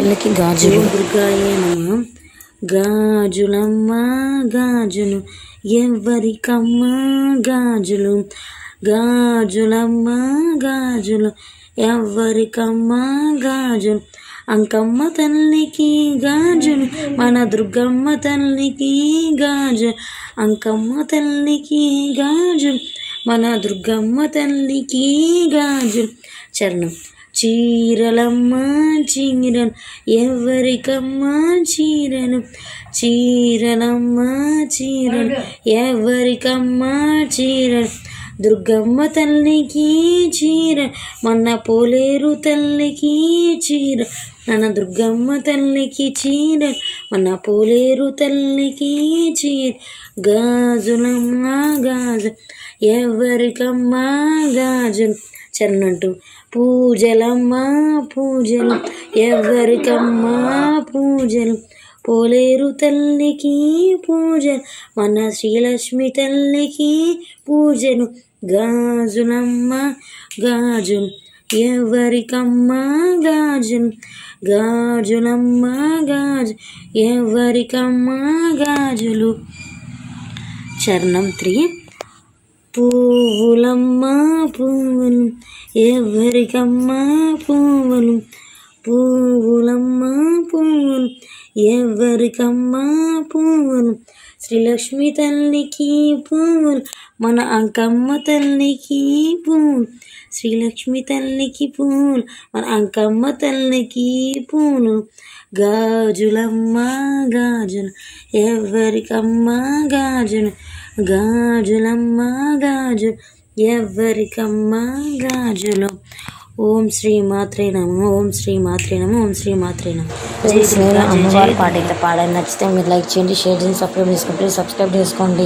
తల్లికి గాజులు. దుర్గాయే నమః. గాజులమ్మ గాజులు ఎవ్వరికమ్మ గాజులు, గాజులమ్మ గాజులు ఎవ్వరికమ్మ గాజులు. అంకమ్మ తల్లికి గాజులు, మన దుర్గమ్మ తల్లికి గాజులు. అంకమ్మ తల్లికి గాజులు, మన దుర్గమ్మ తల్లికి గాజులు. చరణం. చీరలమ్మ చీరలు ఎవరికమ్మ చీరలు, చీరలమ్మ చీరలు ఎవరికమ్మ చీరలు. దుర్గమ్మ తల్లికి చీర, మన పోలేరు తల్లికి చీర. మన దుర్గమ్మ తల్లికి చీర, మన పోలేరు తల్లికి చీర. గాజులమ్మ గాజు ఎవరికమ్మ గాజులు. చరణంటూ. పూజలమ్మ పూజలు ఎవరికమ్మ పూజలు, పోలేరు తల్లికి పూజలు, మన శ్రీలక్ష్మి తల్లికి పూజలు. గాజులమ్మ గాజులు ఎవరికమ్మ గాజులు, గాజులమ్మ గాజు ఎవరికమ్మ గాజులు. చరణం 3. పువ్వులమ్మ పువ్వులు ఎవరికమ్మ పువ్వులు, పువ్వులమ్మ పువ్వులు ఎవరికమ్మ పువ్వులు. శ్రీలక్ష్మి తల్లికి పువ్వులు, మన అంకమ్మ తల్లికి పువ్వులు. శ్రీలక్ష్మి తల్లికి పువ్వులు, మన అంకమ్మ తల్లికి పువ్వులు. గాజులమ్మ గాజులు ఎవరికమ్మ గాజులు, గాజులమ్మ గాజులు ఎవరికమ్మ గాజులు. ఓం శ్రీ మాత్రే నమః. ఓం శ్రీ మాత్రే నమః. ఓం శ్రీ మాత్రే నమః. అమ్మవారి పాట అయితే పాడాలి. నచ్చితే మీరు లైక్ చేయండి, షేర్ చేయండి, సబ్స్క్రైబ్ చేసుకోండి.